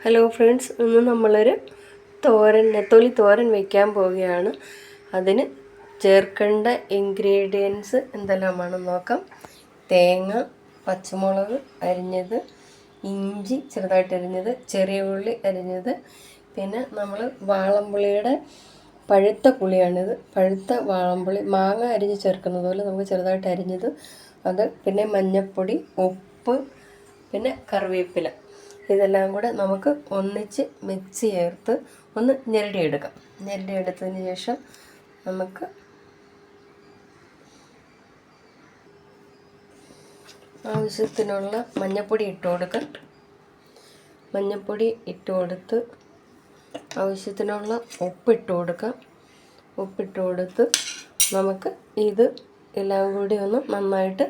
Hello friends, ഇന്ന് നമ്മളൊരു നെത്തോലി തോരൻ വയ്ക്കാൻ പോവുകയാണ്. അതിന് ചേർക്കേണ്ട ഇൻഗ്രീഡിയൻസ് എന്തെല്ലാമാണെന്ന് നോക്കാം. തേങ്ങ, പച്ചമുളക് അരിഞ്ഞത്, ഇഞ്ചി ചെറുതായിട്ട് അരിഞ്ഞത്, ചെറിയ ഉള്ളി അരിഞ്ഞത്, പിന്നെ നമ്മൾ വാളംപുളിയുടെ പഴുത്ത പുളിയാണിത്. പഴുത്ത വാളംപുളി മാങ്ങ അരിഞ്ഞ് ചേർക്കുന്നത് പോലെ നമുക്ക് ചെറുതായിട്ട് അരിഞ്ഞത് അത്, പിന്നെ മഞ്ഞൾപ്പൊടി, ഉപ്പ്, പിന്നെ കറിവേപ്പില. ഇതെല്ലാം കൂടെ നമുക്ക് ഒന്നിച്ച് മിക്സ് ചേർത്ത് ഒന്ന് ഞെരടിയെടുക്കാം. ഞെരടിയെടുത്തതിന് ശേഷം നമുക്ക് ആവശ്യത്തിനുള്ള മഞ്ഞൾപ്പൊടി ഇട്ട് കൊടുക്കാം. മഞ്ഞൾപ്പൊടി ഇട്ട് കൊടുത്ത് ആവശ്യത്തിനുള്ള ഉപ്പിട്ട് കൊടുക്കാം. ഉപ്പിട്ട് കൊടുത്ത് നമുക്ക് ഇത് എല്ലാം കൂടി ഒന്ന് നന്നായിട്ട്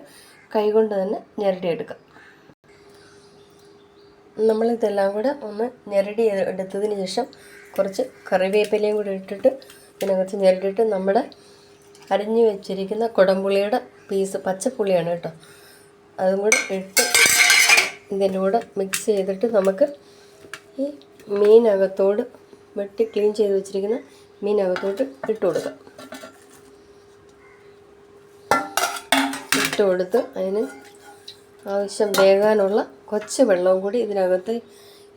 കൈകൊണ്ട് തന്നെ ഞെരടിയെടുക്കാം. നമ്മളിതെല്ലാം കൂടെ ഒന്ന് ഞെരടി എടുത്തതിന് ശേഷം കുറച്ച് കറിവേപ്പിലയും കൂടി ഇട്ടിട്ട് ഇതിനകത്ത് ഞെരടിയിട്ട് നമ്മുടെ അരിഞ്ഞു വെച്ചിരിക്കുന്ന കുടംപുളിയുടെ പീസ്, പച്ചപ്പുളിയാണ് കേട്ടോ, അതും കൂടെ ഇട്ട് ഇതിൻ്റെ കൂടെ മിക്സ് ചെയ്തിട്ട് നമുക്ക് ഈ മീനകത്തോട് വെട്ടി ക്ലീൻ ചെയ്ത് വെച്ചിരിക്കുന്ന മീനകത്തോട്ട് ഇട്ട് കൊടുക്കാം. ഇട്ട് കൊടുത്ത് അതിന് ആവശ്യം വേകാനുള്ള കുറച്ച് വെള്ളവും കൂടി ഇതിനകത്ത്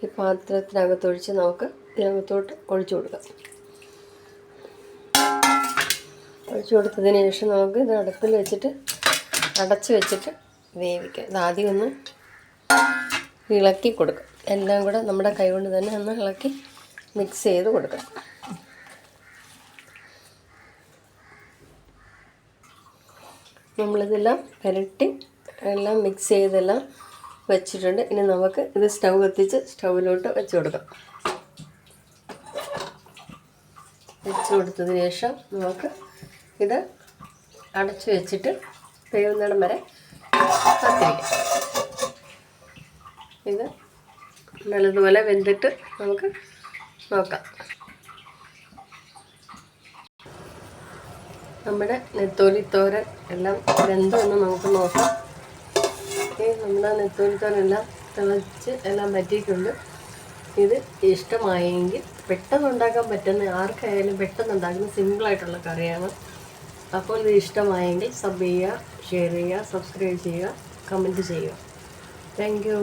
ഈ പാത്രത്തിനകത്ത് ഒഴിച്ച് നമുക്ക് ഇതിനകത്തോട്ട് ഒഴിച്ചു കൊടുക്കാം. ഒഴിച്ചു കൊടുത്തതിന് ശേഷം നമുക്ക് ഇത് അടുപ്പിൽ വെച്ചിട്ട് അടച്ച് വെച്ചിട്ട് വേവിക്കാം. ഇത് ആദ്യം ഒന്ന് ഇളക്കി കൊടുക്കാം. എല്ലാം കൂടെ നമ്മുടെ കൈ കൊണ്ട് തന്നെ ഒന്ന് ഇളക്കി മിക്സ് ചെയ്ത് കൊടുക്കാം. നമ്മളിതെല്ലാം പുരട്ടി എല്ലാം മിക്സ് ചെയ്തെല്ലാം വെച്ചിട്ടുണ്ട്. ഇനി നമുക്ക് ഇത് സ്റ്റൗ കത്തിച്ച് സ്റ്റൗവിലോട്ട് വെച്ച് കൊടുക്കാം. വെച്ച് കൊടുത്തതിന് ശേഷം നമുക്ക് ഇത് അടച്ച് വെച്ചിട്ട് വേവുന്നിടം വരെ കാത്തിരിക്കാം. ഇത് നല്ലതുപോലെ വെന്തിട്ട് നമുക്ക് നോക്കാം. നമ്മുടെ നെത്തോലി തോരൻ എല്ലാം വെന്തോന്ന് നമുക്ക് നോക്കാം. നമ്മുടെ നെത്തോലി തോരൻ എല്ലാം തിളച്ച് എല്ലാം പറ്റിയിട്ടുണ്ട്. ഇത് ഇഷ്ടമായെങ്കിൽ പെട്ടെന്ന് ഉണ്ടാക്കാൻ പറ്റുന്ന, ആർക്കായാലും പെട്ടെന്ന് ഉണ്ടാക്കുന്ന സിമ്പിളായിട്ടുള്ള കറിയാണ്. അപ്പോൾ ഇത് ഇഷ്ടമായെങ്കിൽ സബ് ചെയ്യുക, ഷെയർ ചെയ്യുക, സബ്സ്ക്രൈബ് ചെയ്യുക, കമൻറ്റ് ചെയ്യുക. Thank you.